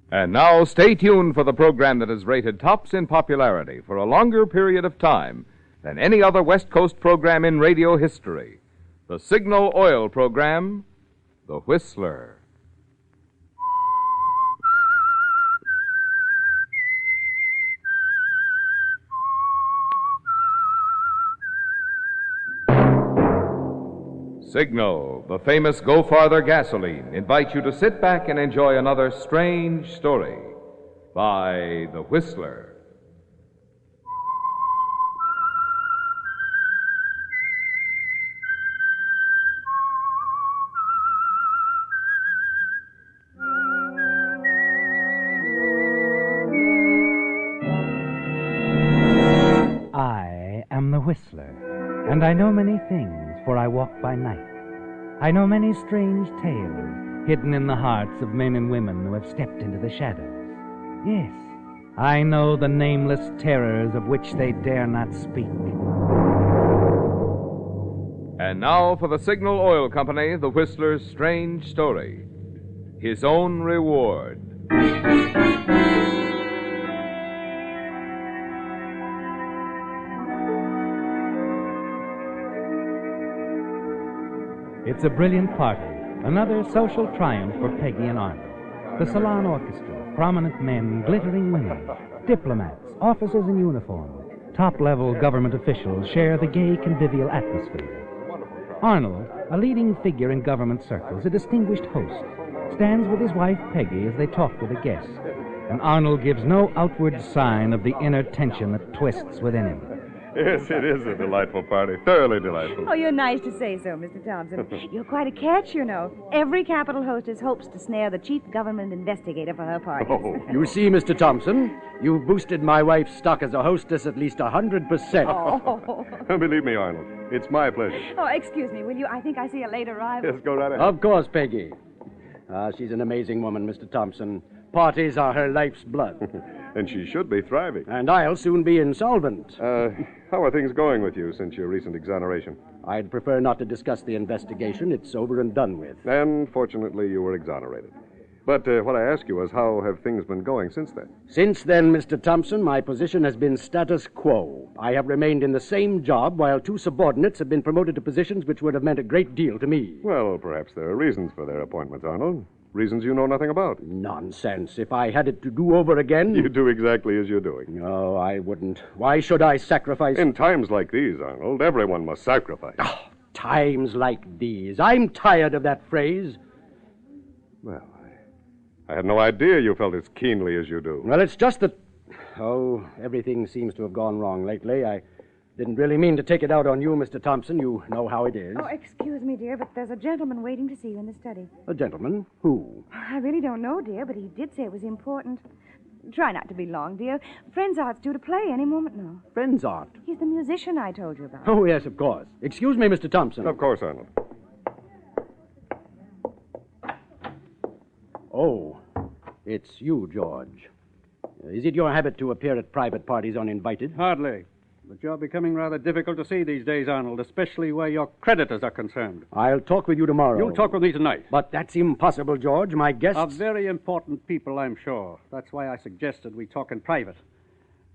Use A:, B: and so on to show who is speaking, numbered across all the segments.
A: And now, stay tuned for the program that is rated tops in popularity for a longer period of time than any other West Coast program in radio history. The Signal Oil program, The Whistler. Signal, the famous Go Farther gasoline, invites you to sit back and enjoy another strange story by The Whistler.
B: I am the Whistler, and I know many things, for I walk by night. I know many strange tales hidden in the hearts of men and women who have stepped into the shadows. Yes, I know the nameless terrors of which they dare not speak.
A: And now for the Signal Oil Company, The Whistler's strange story, His Own Reward.
B: It's a brilliant party, another social triumph for Peggy and Arnold. The salon orchestra, prominent men, glittering women, diplomats, officers in uniform, top-level government officials share the gay convivial atmosphere. Arnold, a leading figure in government circles, a distinguished host, stands with his wife Peggy as they talk to the guests, and Arnold gives no outward sign of the inner tension that twists within him.
C: Yes, it is a delightful party. Thoroughly delightful.
D: Oh, you're nice to say so, Mr. Thompson. You're quite a catch, you know. Every capital hostess hopes to snare the chief government investigator for her parties.
C: Oh.
E: You see, Mr. Thompson, you've boosted my wife's stock as a hostess at least 100%.
D: Oh.
C: Believe me, Arnold, it's my pleasure.
D: Oh, excuse me, will you? I think I see a late arrival.
C: Yes, go right ahead.
E: Of course, Peggy. She's an amazing woman, Mr. Thompson. Parties are her life's blood.
C: And she should be thriving.
E: And I'll soon be insolvent.
C: How are things going with you since your recent exoneration?
E: I'd prefer not to discuss the investigation. It's over and done with.
C: And fortunately, you were exonerated. But what I ask you is, how have things been going since then?
E: Since then, Mr. Thompson, my position has been status quo. I have remained in the same job while two subordinates have been promoted to positions which would have meant a great deal to me.
C: Well, perhaps there are reasons for their appointments, Arnold. Reasons you know nothing about.
E: Nonsense. If I had it to do over again...
C: You'd do exactly as you're doing.
E: No, I wouldn't. Why should I sacrifice...
C: In times like these, Arnold, everyone must sacrifice.
E: Oh, times like these. I'm tired of that phrase.
C: Well, I had no idea you felt as keenly as you do.
E: Well, it's just that... Oh, everything seems to have gone wrong lately. I didn't really mean to take it out on you, Mr. Thompson. You know how it is.
D: Oh, excuse me, dear, but there's a gentleman waiting to see you in the study.
E: A gentleman? Who?
D: I really don't know, dear, but he did say it was important. Try not to be long, dear. Frenzart's due to play any moment now.
E: Frenzart?
D: He's the musician I told you about.
E: Oh, yes, of course. Excuse me, Mr. Thompson.
C: Of course, Arnold.
E: Oh, it's you, George. Is it your habit to appear at private parties uninvited?
F: Hardly. But you're becoming rather difficult to see these days, Arnold, especially where your creditors are concerned.
E: I'll talk with you tomorrow.
F: You'll talk with me tonight.
E: But that's impossible, George. My guests...
F: Are very important people, I'm sure. That's why I suggested we talk in private.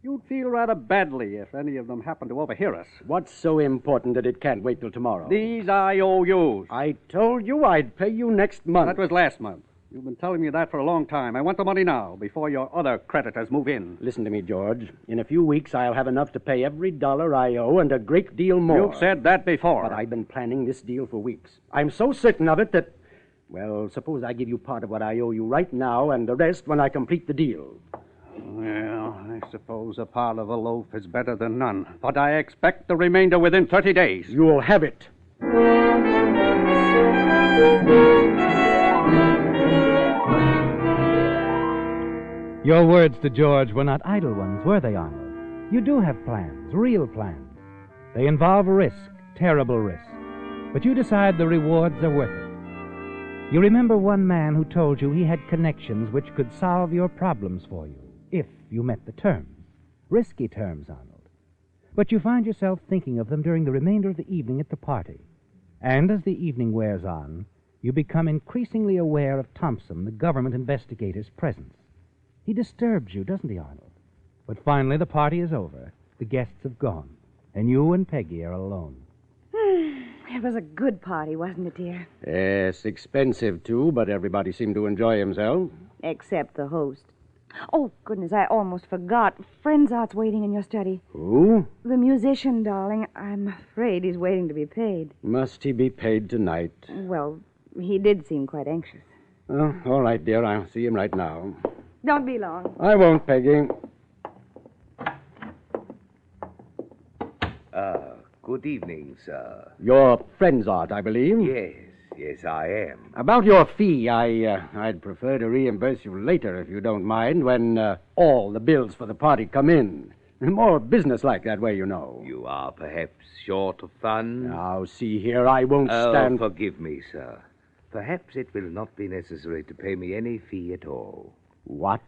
F: You'd feel rather badly if any of them happened to overhear us.
E: What's so important that it can't wait till tomorrow?
F: These IOUs.
E: I told you I'd pay you next month.
F: That was last month. You've been telling me that for a long time. I want the money now, before your other creditors move in.
E: Listen to me, George. In a few weeks, I'll have enough to pay every dollar I owe and a great deal more.
F: You've said that before.
E: But I've been planning this deal for weeks. I'm so certain of it that... Well, suppose I give you part of what I owe you right now and the rest when I complete the deal.
F: Well, I suppose a part of a loaf is better than none. But I expect the remainder within 30 days.
E: You'll have it.
B: Your words to George were not idle ones, were they, Arnold? You do have plans, real plans. They involve risk, terrible risk. But you decide the rewards are worth it. You remember one man who told you he had connections which could solve your problems for you, if you met the terms. Risky terms, Arnold. But you find yourself thinking of them during the remainder of the evening at the party. And as the evening wears on, you become increasingly aware of Thompson, the government investigator's presence. He disturbs you, doesn't he, Arnold? But finally the party is over. The guests have gone, and you and Peggy are alone.
D: It was a good party, wasn't it, dear?
E: Yes, expensive, too, but everybody seemed to enjoy himself.
D: Except the host. Oh, goodness, I almost forgot. Frenzart's waiting in your study.
E: Who?
D: The musician, darling. I'm afraid he's waiting to be paid.
E: Must he be paid tonight?
D: Well, he did seem quite anxious.
E: Oh, all right, dear. I'll see him right now.
D: Don't be long.
E: I won't, Peggy.
G: Good evening, sir.
E: You're Frenzart, I believe?
G: Yes, I am.
E: About your fee, I'd prefer to reimburse you later, if you don't mind, when all the bills for the party come in. More business-like that way, you know.
G: You are perhaps short of funds?
E: Now, see here, I won't stand...
G: Oh, forgive me, sir. Perhaps it will not be necessary to pay me any fee at all.
E: What?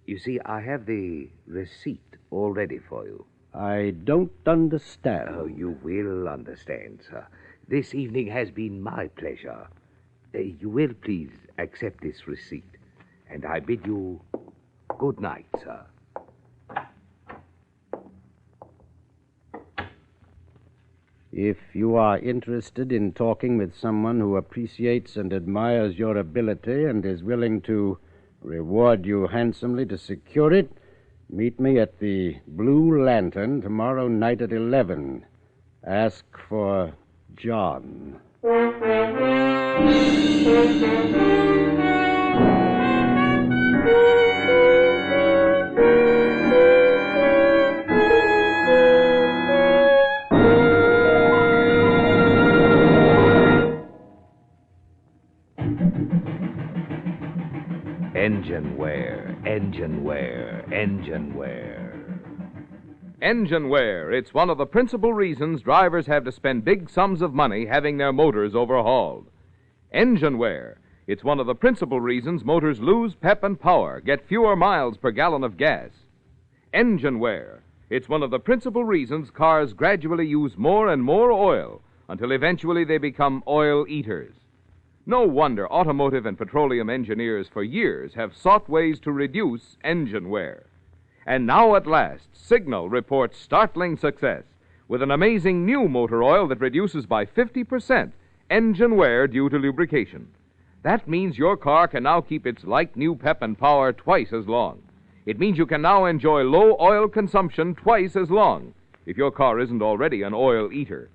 G: You see, I have the receipt all ready for you.
E: I don't understand.
G: Oh, you will understand, sir. This evening has been my pleasure. You will please accept this receipt, and I bid you good night, sir.
E: If you are interested in talking with someone who appreciates and admires your ability and is willing to reward you handsomely to secure it, meet me at the Blue Lantern tomorrow night at 11. Ask for John.
G: Engineware.
A: Engine wear. It's one of the principal reasons drivers have to spend big sums of money having their motors overhauled. Engine wear. It's one of the principal reasons motors lose pep and power, get fewer miles per gallon of gas. Engine wear. It's one of the principal reasons cars gradually use more and more oil until eventually they become oil eaters. No wonder automotive and petroleum engineers for years have sought ways to reduce engine wear. And now at last, Signal reports startling success with an amazing new motor oil that reduces by 50% engine wear due to lubrication. That means your car can now keep its like new pep and power twice as long. It means you can now enjoy low oil consumption twice as long if your car isn't already an oil eater.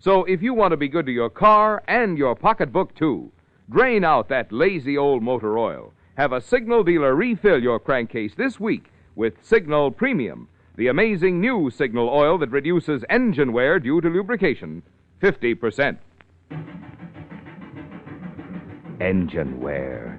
A: So if you want to be good to your car and your pocketbook, too, drain out that lazy old motor oil. Have a Signal dealer refill your crankcase this week with Signal Premium, the amazing new Signal oil that reduces engine wear due to lubrication 50%.
G: Engine wear.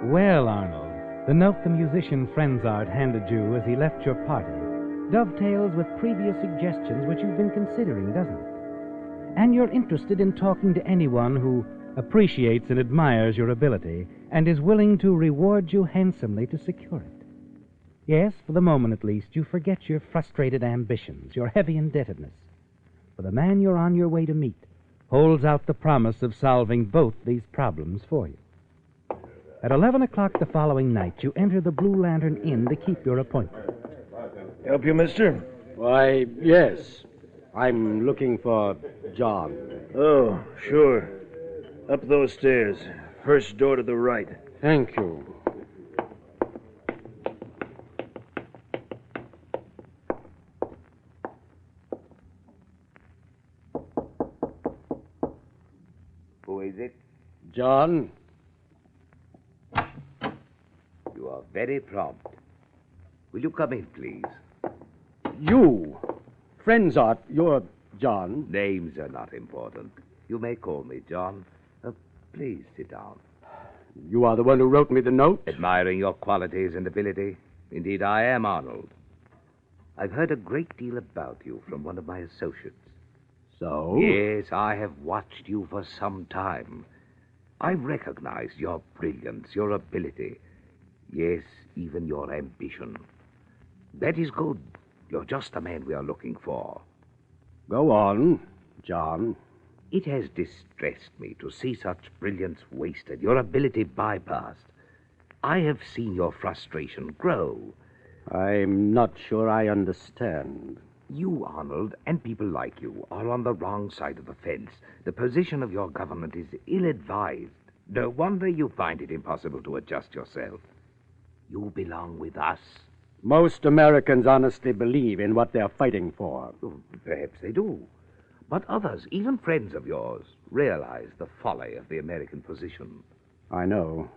B: Well, Arnold, the note the musician Frenzart handed you as he left your party dovetails with previous suggestions which you've been considering, doesn't it? And you're interested in talking to anyone who appreciates and admires your ability and is willing to reward you handsomely to secure it. Yes, for the moment at least, you forget your frustrated ambitions, your heavy indebtedness. For the man you're on your way to meet holds out the promise of solving both these problems for you. At 11 o'clock the following night, you enter the Blue Lantern Inn to keep your appointment.
H: Help you, mister?
E: Why, yes. I'm looking for John.
H: Oh, sure. Up those stairs. First door to the right.
E: Thank you.
G: Who is it?
E: John?
G: You are very prompt. Will you come in, please?
E: You? Frenzart, you're John.
G: Names are not important. You may call me John. Please sit down.
E: You are the one who wrote me the note?
G: Admiring your qualities and ability. Indeed, I am, Arnold. I've heard a great deal about you from one of my associates.
E: So?
G: Yes, I have watched you for some time. I recognize your brilliance, your ability. Yes, even your ambition. That is good. You're just the man we are looking for.
E: Go on, John.
G: It has distressed me to see such brilliance wasted, your ability bypassed. I have seen your frustration grow.
E: I'm not sure I understand.
G: You, Arnold, and people like you are on the wrong side of the fence. The position of your government is ill-advised. No wonder you find it impossible to adjust yourself. You belong with us.
E: Most Americans honestly believe in what they're fighting for.
G: Perhaps they do. But others, even friends of yours, realize the folly of the American position.
E: I know.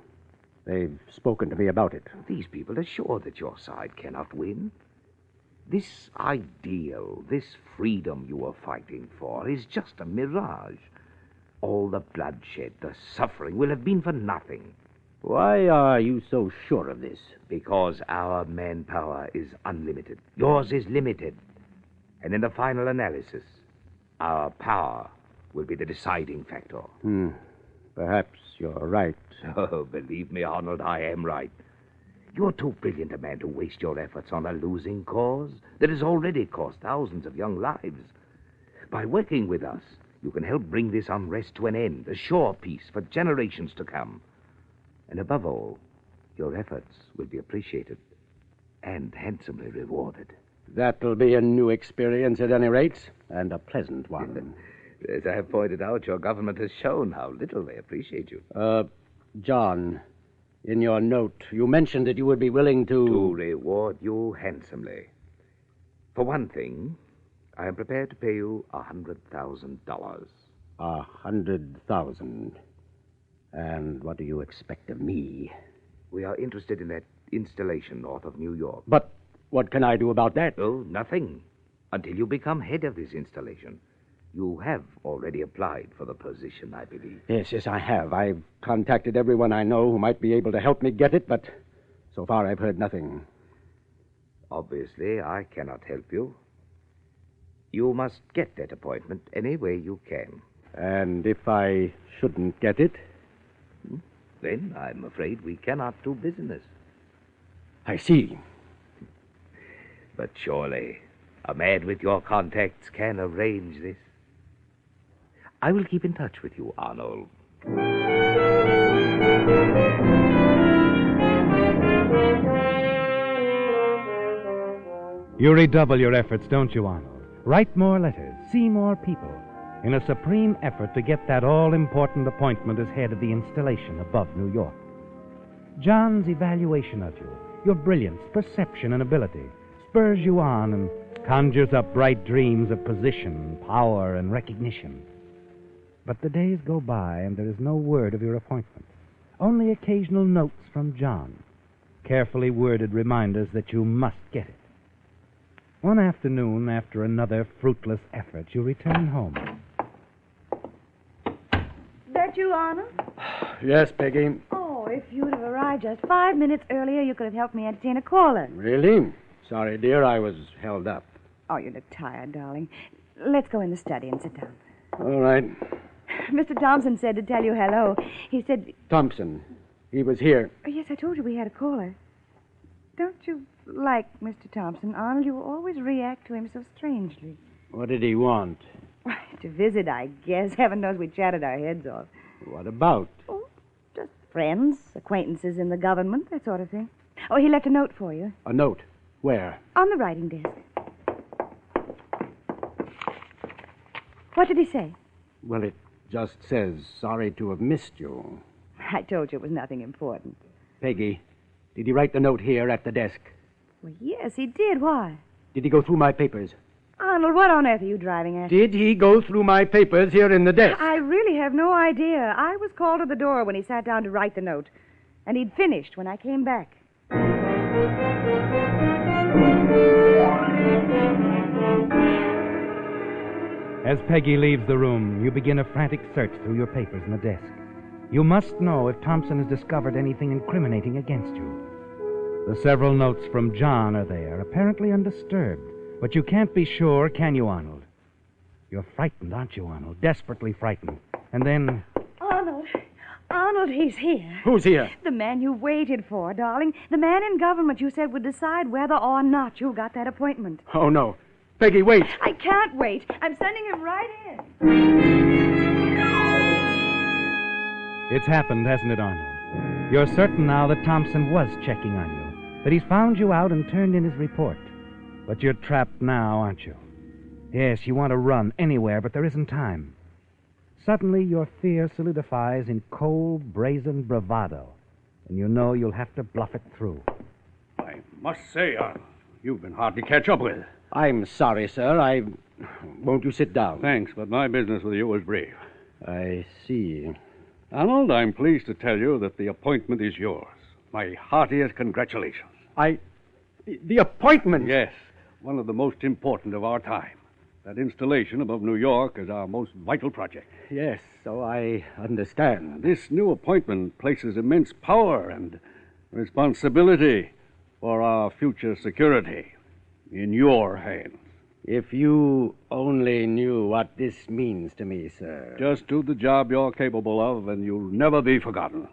E: They've spoken to me about it.
G: These people are sure that your side cannot win. This ideal, this freedom you are fighting for, is just a mirage. All the bloodshed, the suffering will have been for nothing.
E: Why are you so sure of this?
G: Because our manpower is unlimited. Yours is limited. And in the final analysis, our power will be the deciding factor.
E: Perhaps you're right.
G: Oh, believe me, Arnold, I am right. You're too brilliant a man to waste your efforts on a losing cause that has already cost thousands of young lives. By working with us, you can help bring this unrest to an end, a sure peace for generations to come. And above all, your efforts will be appreciated and handsomely rewarded.
E: That'll be a new experience at any rate, and a pleasant one.
G: As I have pointed out, your government has shown how little they appreciate you.
E: John, in your note, you mentioned that you would be willing to...
G: To reward you handsomely. For one thing, I am prepared to pay you $100,000.
E: $100,000. And what do you expect of me?
G: We are interested in that installation north of New York.
E: But what can I do about that?
G: Oh, nothing. Until you become head of this installation. You have already applied for the position, I believe.
E: Yes, I have. I've contacted everyone I know who might be able to help me get it, but so far I've heard nothing.
G: Obviously, I cannot help you. You must get that appointment any way you can.
E: And if I shouldn't get it?
G: Then I'm afraid we cannot do business.
E: I see.
G: But surely a man with your contacts can arrange this. I will keep in touch with you, Arnold.
B: You redouble your efforts, don't you, Arnold? Write more letters, see more people, in a supreme effort to get that all-important appointment as head of the installation above New York. John's evaluation of you, your brilliance, perception, and ability, spurs you on and conjures up bright dreams of position, power, and recognition. But the days go by, and there is no word of your appointment. Only occasional notes from John, carefully worded reminders that you must get it. One afternoon, after another fruitless effort, you return home.
D: That you, Arnold?
E: Yes, Peggy.
D: Oh, if you'd have arrived just 5 minutes earlier, you could have helped me entertain a caller.
E: Really? Sorry, dear, I was held up.
D: Oh, you look tired, darling. Let's go in the study and sit down.
E: All right.
D: Mr. Thompson said to tell you hello. He said...
E: Thompson. He was here.
D: Oh, yes, I told you we had a caller. Don't you like Mr. Thompson, Arnold? You always react to him so strangely.
E: What did he want?
D: To visit, I guess. Heaven knows we chatted our heads off.
E: What about?
D: Oh, just friends, acquaintances in the government, that sort of thing. Oh, he left a note for you.
E: A note? Where?
D: On the writing desk. What did he say?
E: Well, it just says, sorry to have missed you.
D: I told you it was nothing important.
E: Peggy, did he write the note here at the desk?
D: Well, yes, he did. Why?
E: Did he go through my papers?
D: Arnold, what on earth are you driving at?
E: Did he go through my papers here in the desk?
D: I really have no idea. I was called to the door when he sat down to write the note. And he'd finished when I came back.
B: As Peggy leaves the room, you begin a frantic search through your papers in the desk. You must know if Thompson has discovered anything incriminating against you. The several notes from John are there, apparently undisturbed. But you can't be sure, can you, Arnold? You're frightened, aren't you, Arnold? Desperately frightened. And then...
D: Arnold. Arnold, he's here.
E: Who's here?
D: The man you waited for, darling. The man in government you said would decide whether or not you got that appointment.
E: Oh, no. Peggy, wait.
D: I can't wait. I'm sending him right in.
B: It's happened, hasn't it, Arnold? You're certain now that Thompson was checking on you, that he's found you out and turned in his report. But you're trapped now, aren't you? Yes, you want to run anywhere, but there isn't time. Suddenly, your fear solidifies in cold, brazen bravado, and you know you'll have to bluff it through.
F: I must say, Arnold, you've been hard to catch up with.
E: I'm sorry, sir. Won't you sit down?
F: Thanks, but my business with you was brief.
E: I see.
F: Arnold, I'm pleased to tell you that the appointment is yours. My heartiest congratulations.
E: The appointment?
F: Yes, one of the most important of our time. That installation above New York is our most vital project.
E: Yes, so I understand.
F: This new appointment places immense power and responsibility for our future security in your hands.
E: If you only knew what this means to me, sir.
F: Just do the job you're capable of, and you'll never be forgotten.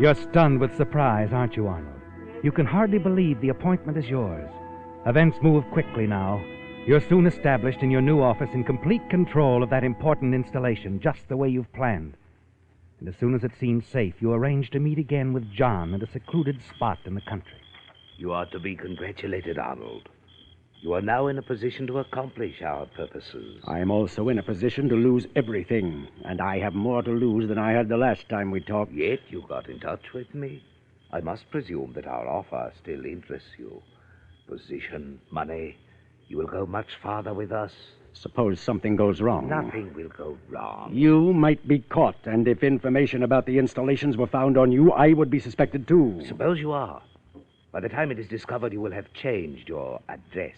B: You're stunned with surprise, aren't you, Arnold? You can hardly believe the appointment is yours. Events move quickly now. You're soon established in your new office in complete control of that important installation, just the way you've planned. And as soon as it seems safe, you arrange to meet again with John at a secluded spot in the country.
G: You are to be congratulated, Arnold. You are now in a position to accomplish our purposes.
E: I'm also in a position to lose everything, and I have more to lose than I had the last time we talked.
G: Yet you got in touch with me. I must presume that our offer still interests you. Position, money. You will go much farther with us.
E: Suppose something goes wrong.
G: Nothing will go wrong.
E: You might be caught, and if information about the installations were found on you, I would be suspected too.
G: Suppose you are. By the time it is discovered, you will have changed your address.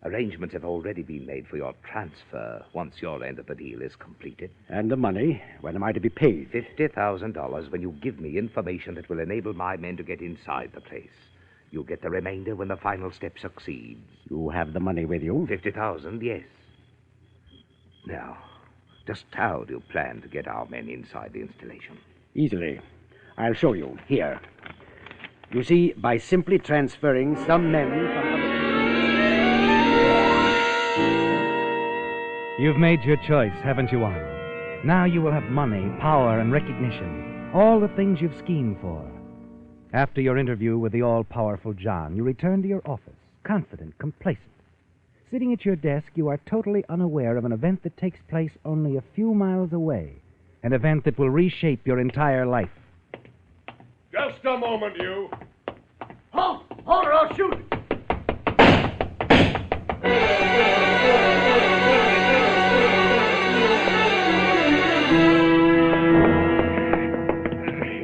G: Arrangements have already been made for your transfer once your end of the deal is completed.
E: And the money? When am I to be paid?
G: $50,000 when you give me information that will enable my men to get inside the place. You'll get the remainder when the final step succeeds.
E: You have the money with you?
G: 50,000, yes. Now, just how do you plan to get our men inside the installation?
E: Easily. I'll show you. Here. You see, by simply transferring some men from...
B: You've made your choice, haven't you, Arnold? Now you will have money, power, and recognition. All the things you've schemed for. After your interview with the all-powerful John, you return to your office, confident, complacent. Sitting at your desk, you are totally unaware of an event that takes place only a few miles away. An event that will reshape your entire life.
C: Just a moment, you.
F: Halt! Hold or I'll shoot!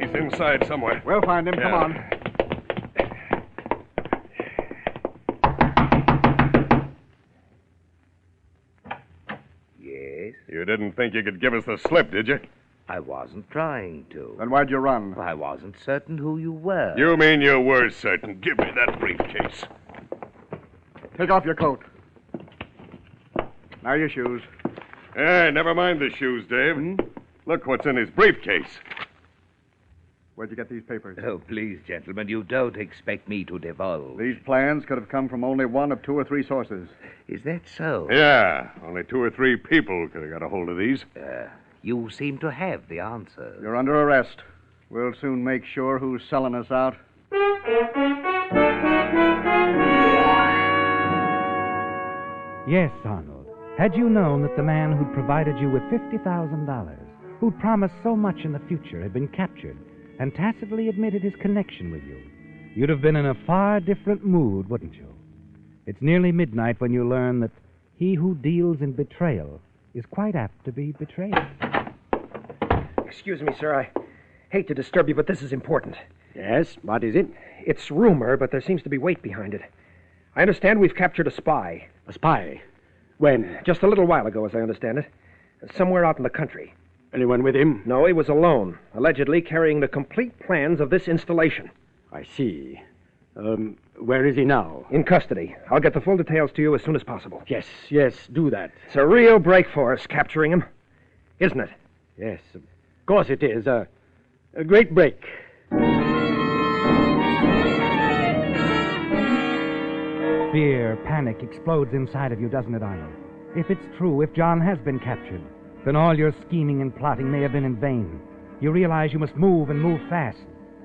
C: He's inside somewhere.
F: We'll find him.
C: Yeah.
F: Come on.
G: Yes?
C: You didn't think you could give us the slip, did you?
G: I wasn't trying to.
F: Then why'd you run?
G: I wasn't certain who you were.
C: You mean you were certain. Give me that briefcase.
F: Take off your coat. Now your shoes.
C: Hey, never mind the shoes, Dave. Look what's in his briefcase.
F: Where'd you get these papers?
G: Oh, please, gentlemen, you don't expect me to divulge.
F: These plans could have come from only one of 2 or 3 sources.
G: Is that so?
C: Yeah, only 2 or 3 people could have got a hold of these.
G: You seem to have the answer.
F: You're under arrest. We'll soon make sure who's selling us out.
B: Yes, Arnold. Had you known that the man who'd provided you with $50,000, who'd promised so much in the future, had been captured and tacitly admitted his connection with you, you'd have been in a far different mood, wouldn't you? It's nearly midnight when you learn that he who deals in betrayal is quite apt to be betrayed.
I: Excuse me, sir. I hate to disturb you, but this is important.
E: Yes, what is it?
I: It's rumor, but there seems to be weight behind it. I understand we've captured a spy.
E: A spy? When?
I: Just a little while ago, as I understand it. Somewhere out in the country.
E: Anyone with him?
I: No, he was alone, allegedly carrying the complete plans of this installation.
E: I see. Where is he now?
I: In custody. I'll get the full details to you as soon as possible.
E: Yes, do that.
I: It's a real break for us, capturing him. Isn't it?
E: Yes, of course it is. A great break.
B: Fear, panic explodes inside of you, doesn't it, Arnold? If it's true, if John has been captured, then all your scheming and plotting may have been in vain. You realize you must move and move fast.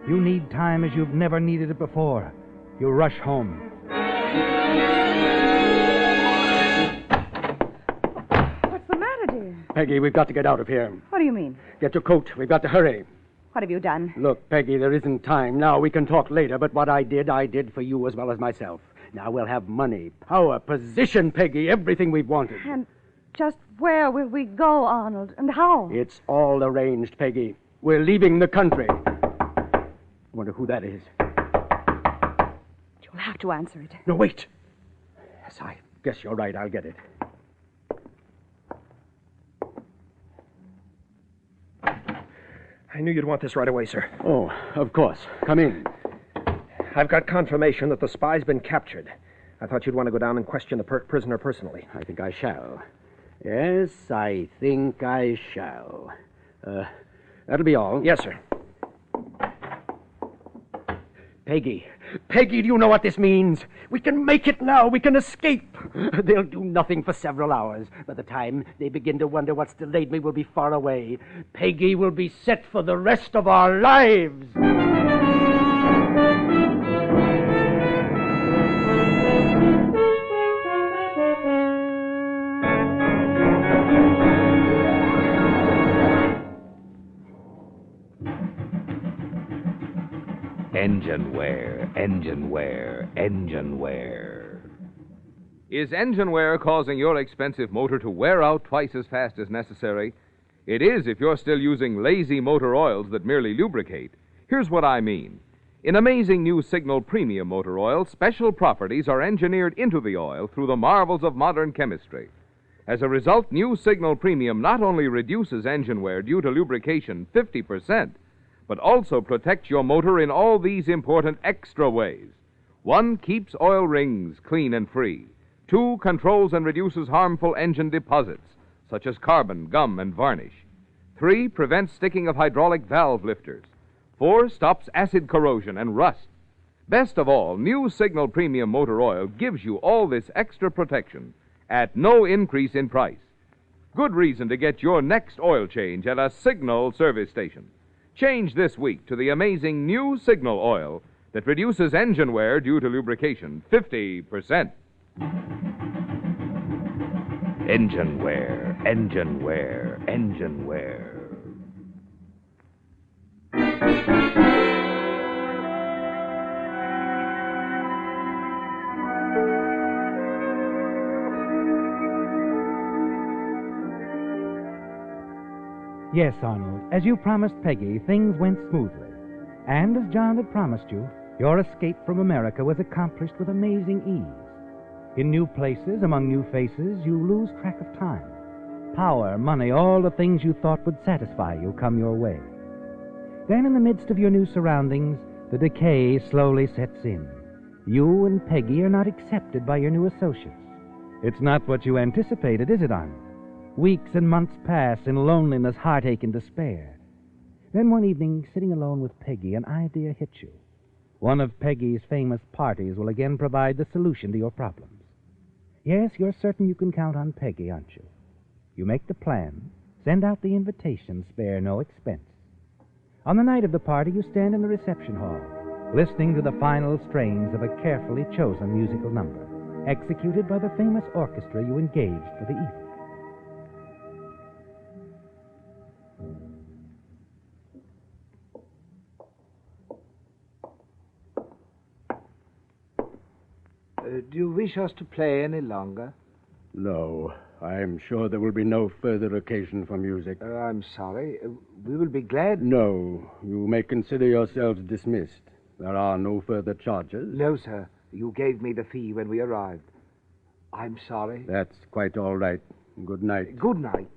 B: You need time as you've never needed it before. You rush home.
D: What's the matter, dear?
E: Peggy, we've got to get out of here.
D: What do you mean?
E: Get your coat. We've got to hurry.
D: What have you done?
E: Look, Peggy, there isn't time now. We can talk later, but what I did for you as well as myself. Now we'll have money, power, position, Peggy, everything we've wanted.
D: And just where will we go, Arnold, and how?
E: It's all arranged, Peggy. We're leaving the country. I wonder who that is.
D: You'll have to answer it.
E: No, wait. Yes, I guess you're right. I'll get it.
I: I knew you'd want this right away, sir.
E: Oh, of course. Come in.
I: I've got confirmation that the spy's been captured. I thought you'd want to go down and question the prisoner personally.
E: I think I shall. Yes, I think I shall. That'll be all.
I: Yes, sir.
E: Peggy, do you know what this means? We can make it now. We can escape. They'll do nothing for several hours. By the time they begin to wonder what's delayed me, we'll be far away. Peggy will be set for the rest of our lives.
G: Engine wear, engine wear, engine wear.
A: Is engine wear causing your expensive motor to wear out twice as fast as necessary? It is if you're still using lazy motor oils that merely lubricate. Here's what I mean. In amazing new Signal Premium Motor Oil, special properties are engineered into the oil through the marvels of modern chemistry. As a result, new Signal Premium not only reduces engine wear due to lubrication 50%, but also protects your motor in all these important extra ways. 1, keeps oil rings clean and free. 2, controls and reduces harmful engine deposits, such as carbon, gum, and varnish. 3, prevents sticking of hydraulic valve lifters. 4, stops acid corrosion and rust. Best of all, new Signal Premium Motor Oil gives you all this extra protection at no increase in price. Good reason to get your next oil change at a Signal service station. Change this week to the amazing new Signal oil that reduces engine wear due to lubrication 50%.
G: Engine wear, engine wear, engine wear.
B: Yes, Arnold, as you promised Peggy, things went smoothly. And as John had promised you, your escape from America was accomplished with amazing ease. In new places, among new faces, you lose track of time. Power, money, all the things you thought would satisfy you come your way. Then in the midst of your new surroundings, the decay slowly sets in. You and Peggy are not accepted by your new associates. It's not what you anticipated, is it, Arnold? Weeks and months pass in loneliness, heartache, and despair. Then one evening, sitting alone with Peggy, an idea hits you. One of Peggy's famous parties will again provide the solution to your problems. Yes, you're certain you can count on Peggy, aren't you? You make the plan, send out the invitation, spare no expense. On the night of the party, you stand in the reception hall, listening to the final strains of a carefully chosen musical number, executed by the famous orchestra you engaged for the evening.
G: Do you wish us to play any longer?
E: No, I'm sure there will be no further occasion for music.
G: I'm sorry. We will be glad.
E: No, you may consider yourselves dismissed. There are no further charges.
G: No, sir. You gave me the fee when we arrived. I'm sorry.
E: That's quite all right. Good night.
G: Good night.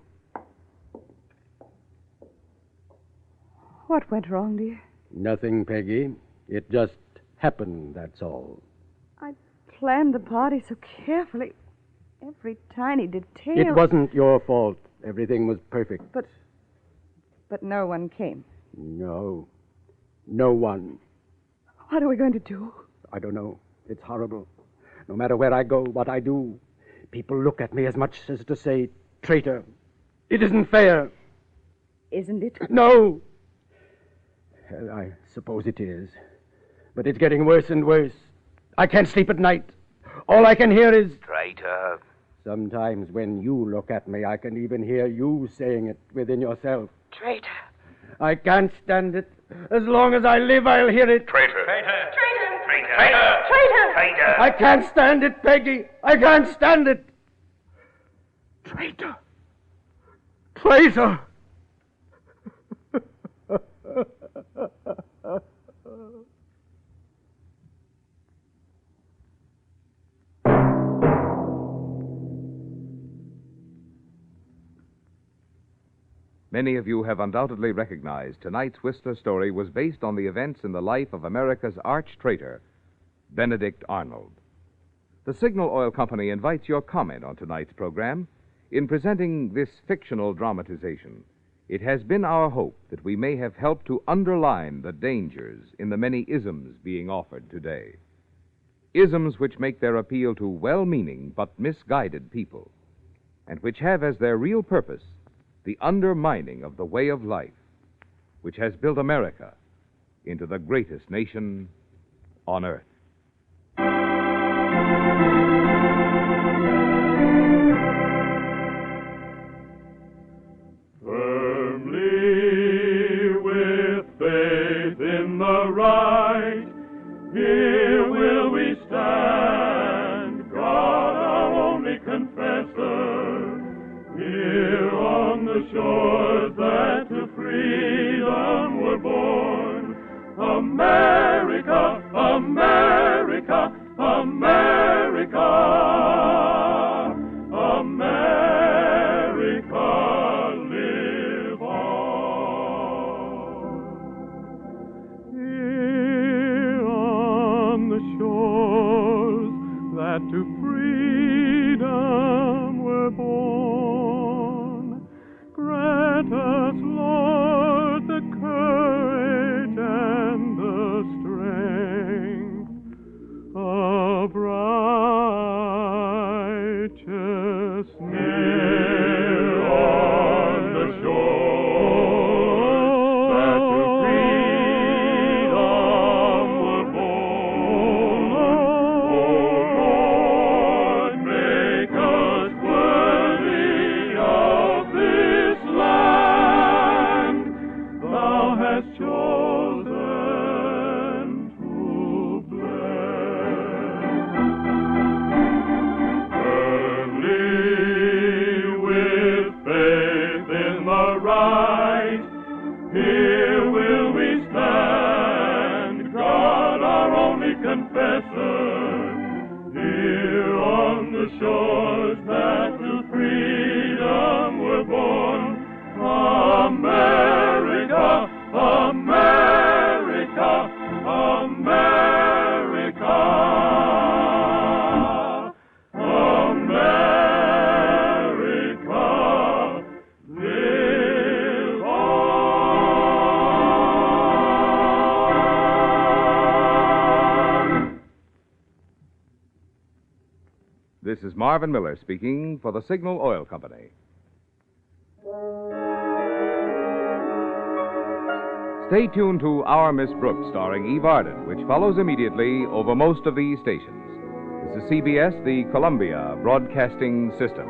D: What went wrong, dear?
E: Nothing, Peggy. It just happened, that's all.
D: I planned the party so carefully. Every tiny detail.
E: It wasn't your fault. Everything was perfect.
D: But no one came.
E: No. No one.
D: What are we going to do?
E: I don't know. It's horrible. No matter where I go, what I do, people look at me as much as to say, traitor. It isn't fair.
D: Isn't it?
E: No. I suppose it is. But it's getting worse and worse. I can't sleep at night. All I can hear is...
G: Traitor.
E: Sometimes when you look at me, I can even hear you saying it within yourself.
D: Traitor.
E: I can't stand it. As long as I live, I'll hear it.
G: Traitor.
D: Traitor.
G: Traitor.
D: Traitor. Traitor.
G: Traitor.
E: I can't stand it, Peggy. I can't stand it. Traitor. Traitor.
A: Many of you have undoubtedly recognized tonight's Whistler story was based on the events in the life of America's arch traitor, Benedict Arnold. The Signal Oil Company invites your comment on tonight's program. In presenting this fictional dramatization, it has been our hope that we may have helped to underline the dangers in the many isms being offered today. Isms which make their appeal to well-meaning but misguided people, and which have as their real purpose the undermining of the way of life which has built America into the greatest nation on earth.
J: Firmly with faith in the right, here will we stand, God our only confessor, here on the shores that to freedom were born. America, America, America, America, live on. Here on the shores that to freedom were born, grant us, Lord, the courage and the strength of righteousness. Here on the shore that to freedom were born, O Lord, make us worthy of this land Thou hast chosen to bless. Firmly with faith in the right, here will we stand, God our only confessor, here on the shores that to freedom were born. America, America, America, America, live on.
A: This is Marvin Miller speaking for the Signal Oil Company. Stay tuned to Our Miss Brooks, starring Eve Arden, which follows immediately over most of these stations. This is CBS, the Columbia Broadcasting System.